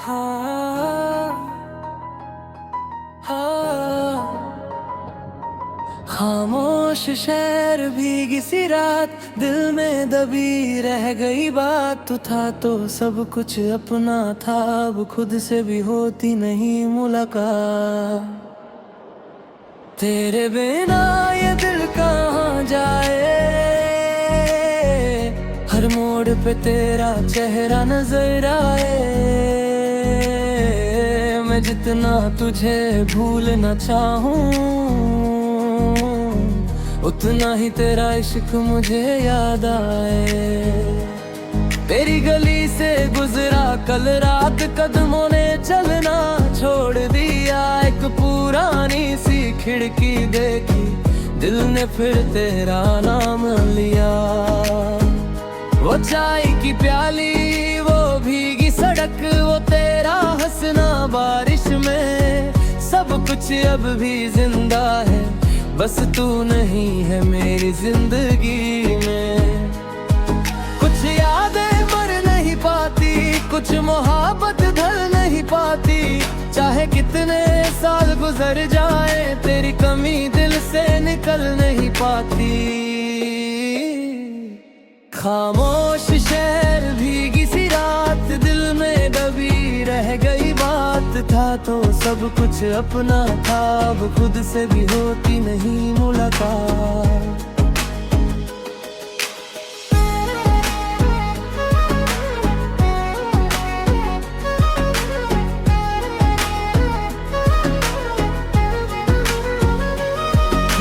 हाँ, हाँ। खामोश शहर भीगी सी रात, दिल में दबी रह गई बात। तू था तो सब कुछ अपना था, अब खुद से भी होती नहीं मुलाकात। तेरे बिना ये दिल कहाँ जाए, हर मोड़ पे तेरा चेहरा नजर आए। मैं जितना तुझे भूलना चाहूँ, उतना ही तेरा इश्क मुझे याद आए। तेरी गली से गुजरा कल रात, कदमों ने चलना छोड़ दिया। एक पुरानी सी खिड़की देखी, दिल ने फिर तेरा नाम लिया। वो चाय की प्याली, वो भीगी सड़क, वो तेरा हंसना बारिश में। सब कुछ अब भी जिंदा है, बस तू नहीं है मेरी जिंदगी में। कुछ यादें मर नहीं पाती, कुछ मोहब्बत ढल नहीं पाती। चाहे कितने साल गुजर जाए, तेरी कमी दिल से निकल नहीं पाती। खामोश शहर भीगी सी रात, दिल में दबी रह गई बात। था तो सब कुछ अपना था, अब खुद से भी होती नहीं मुलाकात।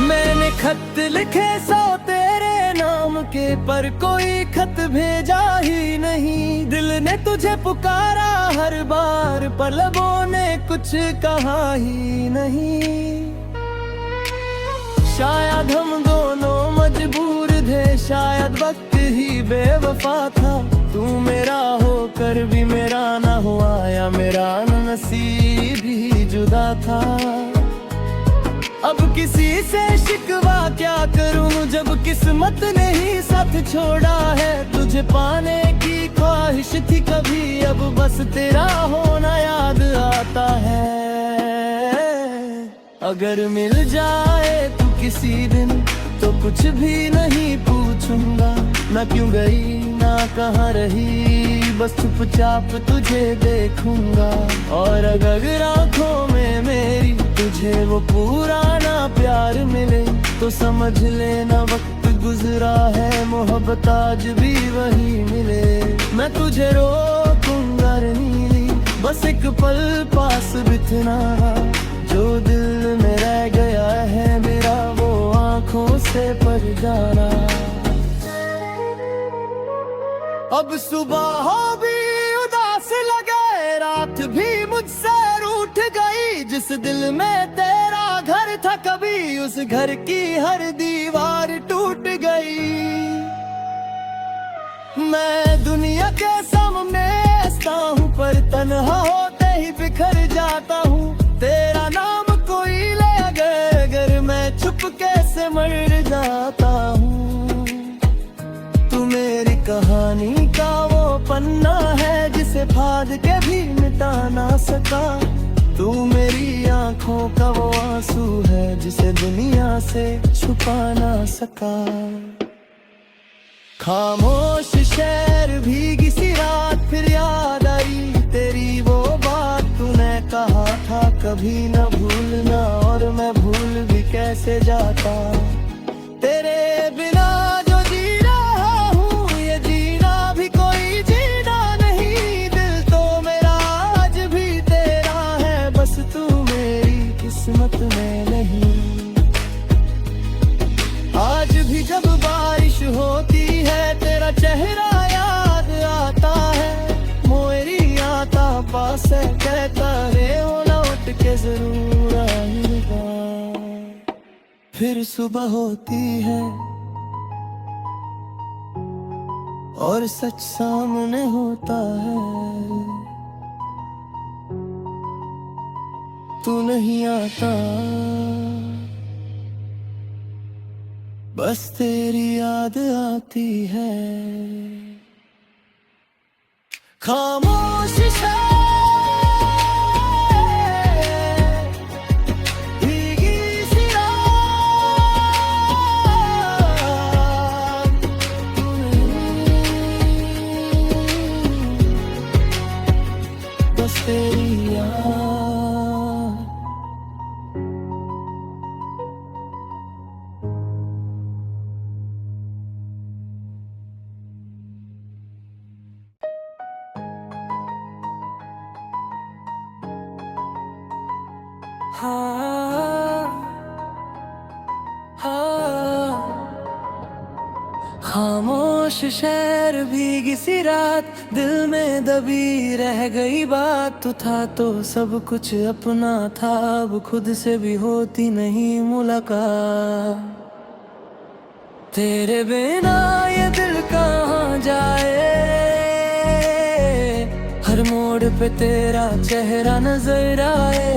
मैंने खत लिखे सौ तेरे नाम के, पर कोई खत भेजा ही नहीं। दिल ने तुझे पुकारा हर बार, पर लबों ने कुछ कहा ही नहीं। शायद हम दोनों मजबूर थे, शायद वक्त ही बेवफा था। तू मेरा होकर भी मेरा ना हुआ, या मेरा नसीब ही जुदा था। अब किसी से शिकवा क्या करूं, जब किस्मत ने ही साथ छोड़ा है। तुझे पाने की ख्वाहिश थी कभी, अब बस तेरा होना याद आता है। अगर मिल जाए तू किसी दिन, तो कुछ भी नहीं पूछूंगा। ना क्यों गई ना कहाँ रही, बस चुपचाप तुझे देखूंगा। और अगर आंखों में मेरी तुझे वो पुराना प्यार मिले, तो समझ लेना वक्त गुजरा है, मोहब्बत आज भी वही मिले। मैं तुझे रोकूंगा रे नीली, बस एक पल पास बितना। जो दिल में रह गया है मेरा, वो आंखों से पड़ जाना। अब सुबह हो भी उदास लगे, रात भी मुझसे रूठ गई। जिस दिल में तेरा घर था कभी, उस घर की हर दीवार टूट गई। मैं दुनिया के सामने हंसता हूँ, पर तन्हा होते ही बिखर जाता हूँ। तेरा नाम कोई ले अगर मैं चुपके से मर जाता हूँ। तू मेरी कहानी का वो पन्ना है, जिसे फाड़ के भी मिटा ना सका। तू मेरी आंखों का वो आंसू है, जिसे दुनिया से छुपा ना सका। खामोश शहर भीगी सी रात, फिर याद आई तेरी वो बात। तूने कहा था कभी न भूलना, और मैं भूल भी कैसे जाता। तेरे बिना जो जी रहा हूँ, ये जीना भी कोई जीना नहीं। दिल तो मेरा आज भी तेरा है, बस तू मेरी किस्मत में नहीं। आज भी जब बारिश होती है, तेरा चेहरा याद आता है। मोरी आता पास है, कहता रे हो लौट के जरूर आएगा। फिर सुबह होती है और सच सामने होता है। तू नहीं आता, बस तेरी याद आती है। खामोश शहर हाँ हाँ। खामोश शहर भीगी सी रात, दिल में दबी रह गई बात। तू था तो सब कुछ अपना था, अब खुद से भी होती नहीं मुलाकात। तेरे बिना ये दिल कहाँ जाए, हर मोड़ पे तेरा चेहरा नजर आए।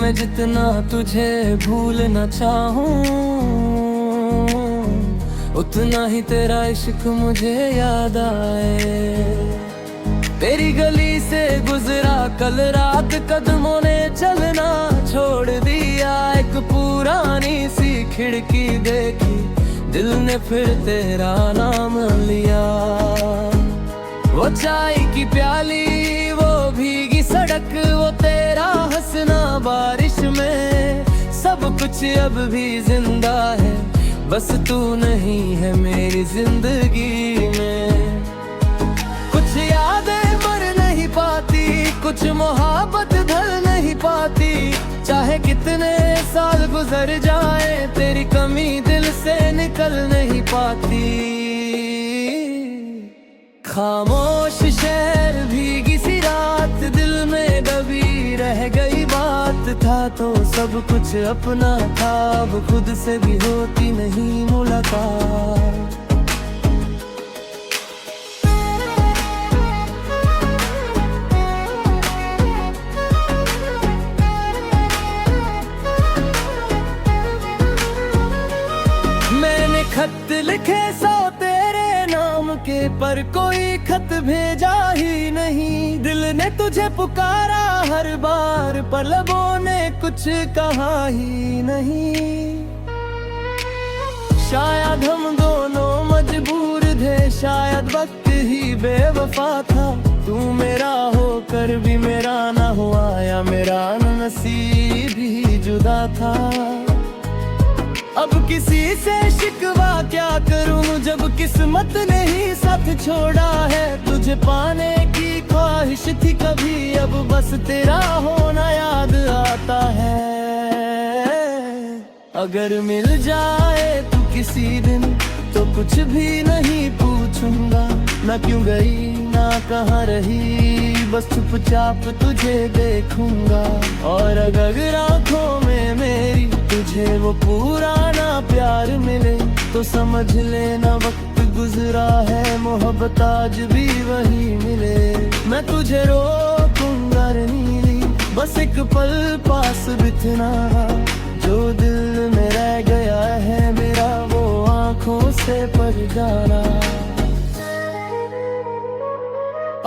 मैं जितना तुझे भूलना चाहूं, उतना ही तेरा इश्क मुझे याद आए। तेरी गली से गुजरा कल रात, कदमों ने चलना छोड़ दिया। एक पुरानी सी खिड़की देखी, दिल ने फिर तेरा नाम लिया। वो चाय की प्याली, वो भीगी सड़क, वो तेरा हंसना बारिश में। सब कुछ अब भी जिंदा है, बस तू नहीं है मेरी जिंदगी में। कुछ यादें मर नहीं पाती, कुछ मोहब्बत ढल नहीं पाती। चाहे कितने साल गुजर जाए, तेरी कमी दिल से निकल नहीं पाती। खामोश शहर भीगी सी रात, दिल में दबी रह गई बात। था तो सब कुछ अपना था, अब खुद से भी होती नहीं मुलाकात। मैंने खत लिखे सौ तेरे नाम के, पर कोई खत भेजा ही नहीं। दिल ने तुझे पुकारा हर बार, पर लबों ने कुछ कहा ही नहीं। शायद हम दोनों मजबूर थे, शायद वक्त ही बेवफा था। तू मेरा होकर भी मेरा ना हुआ, या मेरा नसीब ही जुदा था। अब किसी से शिकवा क्या करूं, जब किस्मत ने ही साथ छोड़ा है। तुझे पाने की ख्वाहिश थी कभी, अब बस तेरा होना याद आता है। अगर मिल जाए तू किसी दिन, तो कुछ भी नहीं पूछूंगा। ना क्यों गई ना कहाँ रही, बस चुपचाप तुझे देखूंगा। और अगर आंखों में मेरी तुझे वो पुराना प्यार मिले, तो समझ लेना वक्त गुजरा है, मोहब्बत आज भी वही मिले। मैं तुझे रोकूंगा रे नीली, बस एक पल पास बितना। जो दिल में रह गया है मेरा, वो आंखों से पर जाना।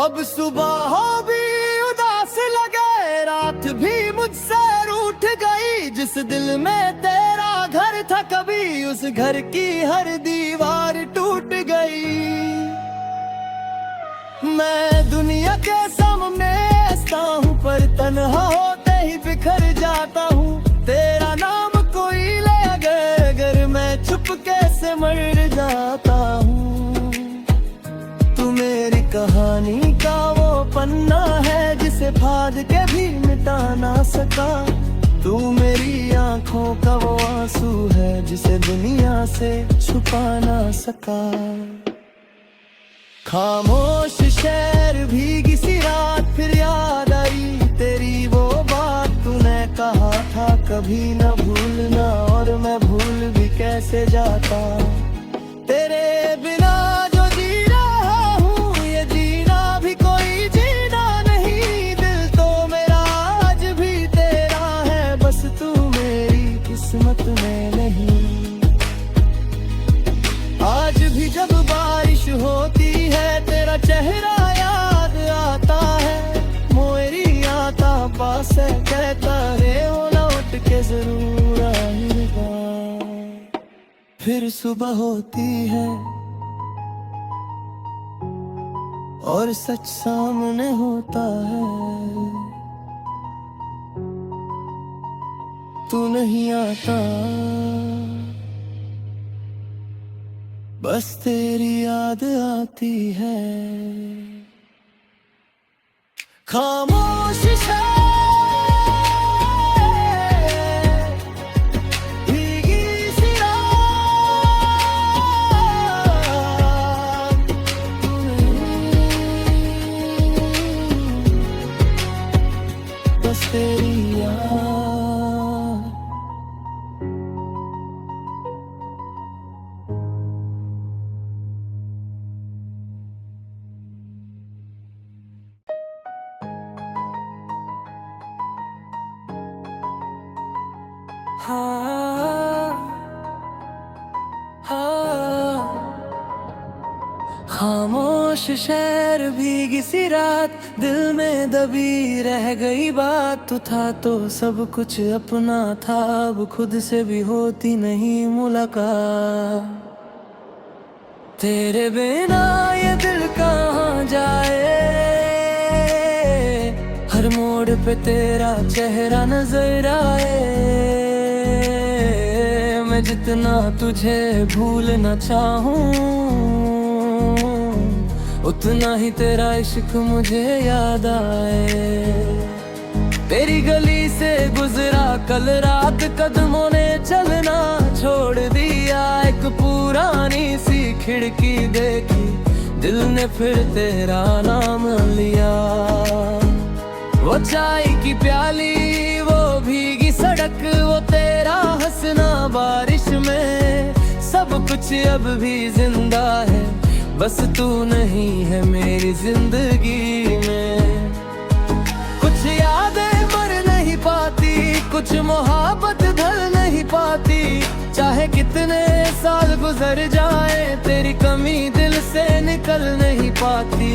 अब सुबह हो भी उदास लगे, रात भी मुझसे रूठ गई। जिस दिल में तेरा घर था कभी, उस घर की हर दीवार टूट गई। मैं दुनिया के सामने हंसता हूँ, पर तन्हा होते ही बिखर जाता हूँ। तेरा नाम कोई ले अगर मैं चुपके से मर जाता हूँ। तू मेरी कहानी का वो पन्ना है, जिसे फाड़ के भी मिटा ना सका। तू मेरी आंखों का वो आंसू है, जिसे दुनिया से छुपा ना सका। खामोश शहर भीगी सी रात, फिर याद आई तेरी वो बात। तूने कहा था कभी न भूलना, और मैं भूल भी कैसे जाता। तेरे बिना जो जी रहा हूँ, ये जीना भी कोई जीना नहीं। दिल तो मेरा आज भी तेरा है, बस तू मेरी किस्मत में नहीं। आज भी जब बारिश होती है, तेरा चेहरा याद आता है। मोरी आता पास है, कहता रे वो लौट के जरूर आएगा। फिर सुबह होती है और सच सामने होता है। तू नहीं आता, बस तेरी याद आती है। खामोश शहर हाँ हाँ। खामोश शहर भीगी सी रात, दिल में दबी रह गई बात। तू था तो सब कुछ अपना था, अब खुद से भी होती नहीं मुलाकात। तेरे बिना ये दिल कहाँ जाए, हर मोड़ पे तेरा चेहरा नजर आए। मैं जितना तुझे भूलना चाहूँ, उतना ही तेरा इश्क मुझे याद आए। तेरी गली से गुजरा कल रात, कदमों ने चलना छोड़ दिया। एक पुरानी सी खिड़की देखी, दिल ने फिर तेरा नाम लिया। वो चाय की प्याली, वो भीगी सड़क, वो तेरा हंसना बारिश में, सब कुछ अब भी जिंदा है, बस तू नहीं है मेरी जिंदगी में। कुछ यादें मर नहीं पाती, कुछ मोहब्बत ढल नहीं पाती। चाहे कितने साल गुजर जाए, तेरी कमी दिल से निकल नहीं पाती।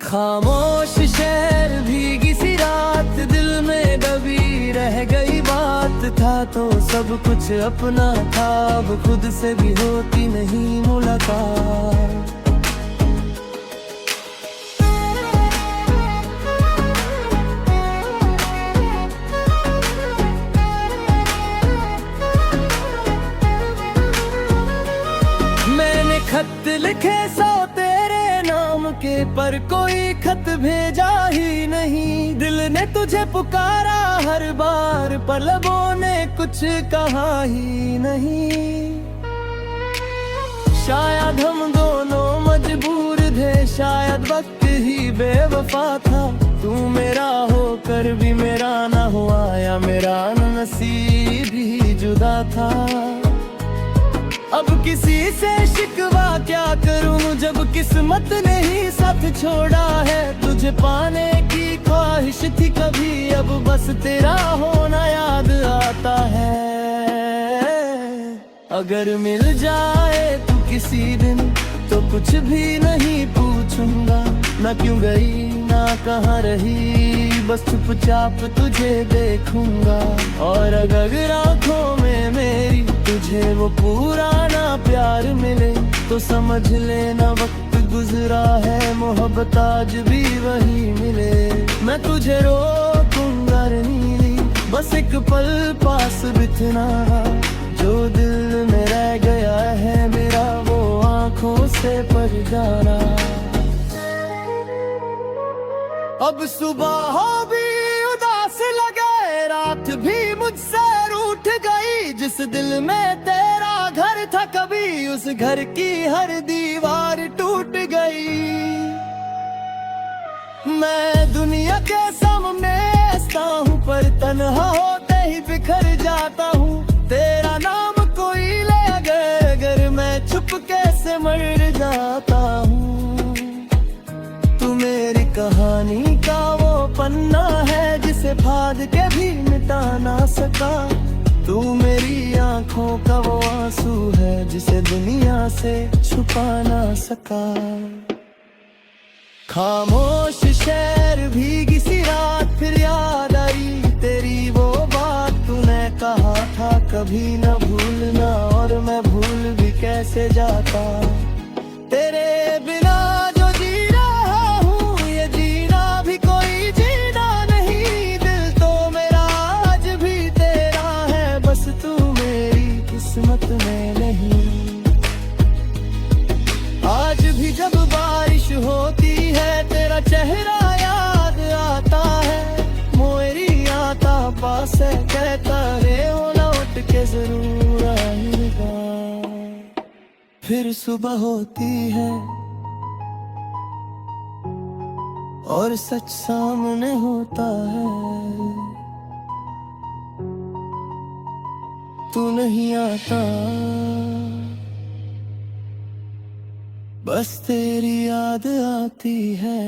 खामोश शहर भीगी सी रात, दिल में दबी रह गई बात। था तो सब कुछ अपना था, अब खुद से भी होती नहीं मुलाकात। मैंने खत लिखे सौ तेरे नाम के, पर कोई खत भेजा ही नहीं। दिल ने तुझे पुकारा हर बार, पर लबों ने कुछ कहा ही नहीं। शायद हम दोनों मजबूर थे, शायद वक्त ही बेवफा था। तू मेरा होकर भी मेरा ना हुआ, या मेरा नसीब ही जुदा था। अब किसी से शिकवा क्या करूं, जब किस्मत ने ही साथ छोड़ा है। तुझे पाने की ख्वाहिश थी कभी, अब बस तेरा होना याद आता है। अगर मिल जाए तू किसी दिन, तो कुछ भी नहीं पूछूंगा। ना क्यों गई ना कहाँ रही, बस चुपचाप तुझे देखूंगा। और अगर आंखों में मेरी तुझे वो पुराना प्यार मिले, तो समझ लेना वक्त गुजरा है, मोहब्बत आज भी वही मिले। मैं तुझे रोकूंगा रे नीली, बस एक पल पास बितना। जो दिल में रह गया है मेरा, वो आंखों से पड़ जाना। अब सुबह हो भी उदास लगे, रात भी मुझसे रूठ गई। जिस दिल में तेरा घर था कभी, उस घर की हर दीवार टूट गई। मैं दुनिया के सामने हंसता हूँ, पर तन्हा होते ही बिखर जाता हूँ। तेरा नाम कोई ले अगर मैं चुपके से मर जाता हूँ। तू मेरी कहानी का वो पन्ना है, जिसे फाड़ के भी मिटा ना सका। तू मेरी आंखों का वो आंसू है, जिसे दुनिया से छुपा ना सका। खामोश शहर भीगी सी रात, फिर याद आई तेरी वो बात। तूने कहा था कभी न भूलना, और मैं भूल भी कैसे जाता। तेरे बिना जो जी रहा हूँ, ये जीना भी कोई जीना नहीं। दिल तो मेरा आज भी तेरा है, बस तू मेरी किस्मत में नहीं। आज भी जब बारिश होती है, तेरा चेहरा याद आता है। मोरी आता पास है, कहता रे हो लौट के जरूर आएगा। फिर सुबह होती है और सच सामने होता है। तू नहीं आता, बस तेरी याद आती है।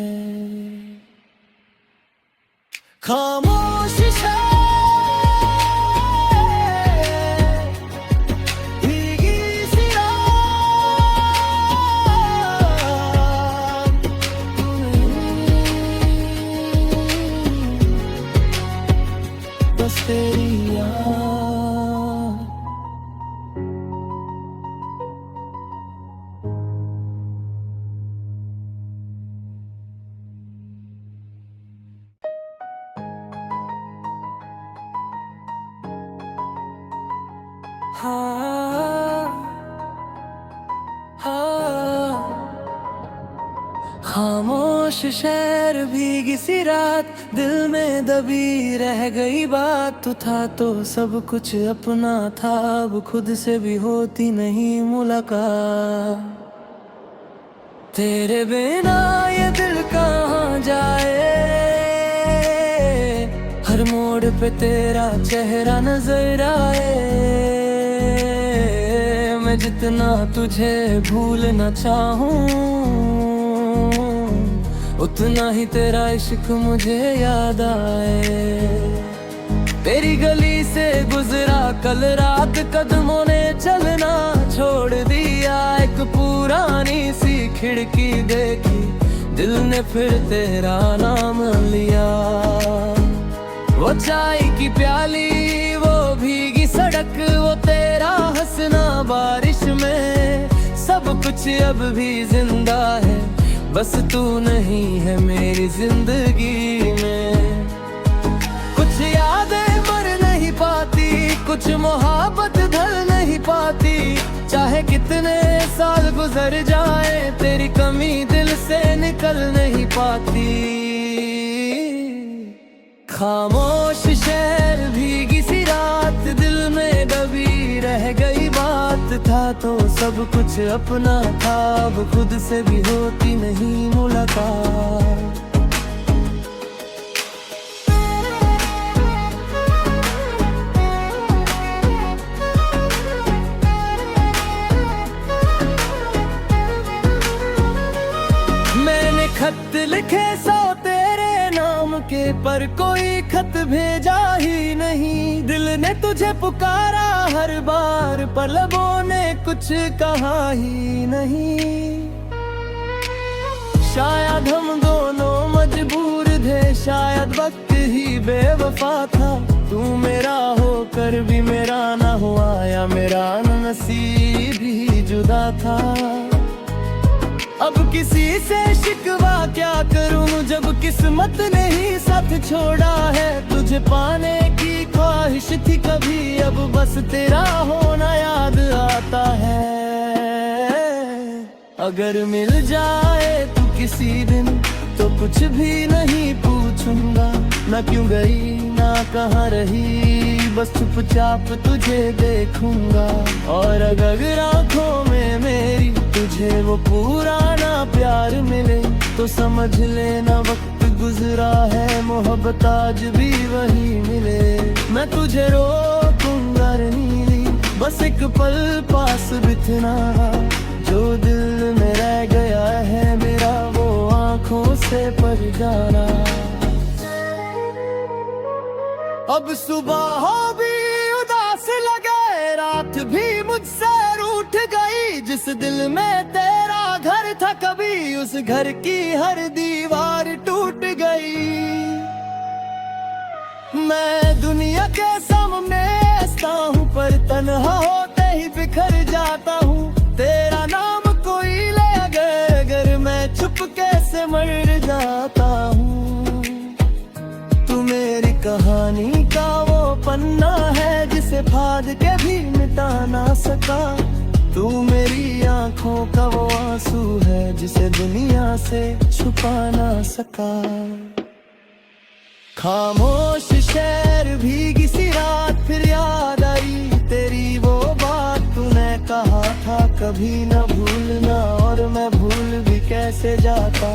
खामोश शहर खामोश शहर भीगी सी रात, दिल में दबी रह गई बात। तू था तो सब कुछ अपना था, अब खुद से भी होती नहीं मुलाकात। तेरे बिना ये दिल कहाँ जाए, हर मोड़ पे तेरा चेहरा नजर आए। मैं जितना तुझे भूलना चाहूं, उतना ही तेरा इश्क मुझे याद आए। तेरी गली से गुजरा कल रात, कदमों ने चलना छोड़ दिया। एक पुरानी सी खिड़की देखी, दिल ने फिर तेरा नाम लिया। वो चाय की प्याली, वो भीगी सड़क, वो तेरा हंसना बारिश में, सब कुछ अब भी जिंदा है, बस तू नहीं है मेरी जिंदगी में। कुछ यादें मर नहीं पाती, कुछ मोहब्बत ढल नहीं पाती। चाहे कितने साल गुजर जाए, तेरी कमी दिल से निकल नहीं पाती। खामोश शहर भीगी सी रात, दिल में दबी रह गई बात। था तो सब कुछ अपना था, अब खुद से भी होती नहीं मुलाकात। मैंने खत लिखे 100 तेरे नाम के, पर कोई खत भेजा ही नहीं। दिल ने तुझे पुकारा हर बार, पर लबों ने कुछ कहा ही नहीं। शायद हम दोनों मजबूर थे, शायद वक्त ही बेवफा था। तू मेरा होकर भी मेरा ना हुआ, या मेरा नसीब ही जुदा था। अब किसी से शिकवा क्या करूं, जब किस्मत ने ही साथ छोड़ा है। तुझे पाने की ख्वाहिश थी कभी, अब बस तेरा होना याद आता है। अगर मिल जाए तू किसी दिन, तो कुछ भी नहीं पूछूंगा। ना क्यों गई, ना कहाँ रही, बस चुपचाप तुझे देखूंगा। और अगर आंखों में मेरी तुझे वो पुराना प्यार मिले, तो समझ लेना वक्त गुजरा है, मोहब्बत आज भी वही मिले। मैं तुझे रोकूंगा रे नीली, बस एक पल पास बितना, जो दिल में रह गया है मेरा, वो आंखों से पड़ जाना। अब सुबह हो भी उदास लगे, रात भी मुझसे रूठ गई। जिस दिल में तेरा घर था कभी, उस घर की हर दीवार टूट गई। मैं दुनिया के सामने हंसता हूँ, पर तन्हा होते ही बिखर जाता हूँ। तेरा नाम कोई ले अगर मैं चुपके से मर जाता हूँ। तू मेरी कहानी का वो पन्ना है, जिसे फाड़ के भी मिटा ना सका। तू मेरी आंखों का वो आंसू है, जिसे दुनिया से छुपा ना सका। खामोश शहर भीगी सी रात, फिर याद आई तेरी वो बात। तूने कहा था कभी न भूलना, और मैं भूल भी कैसे जाता।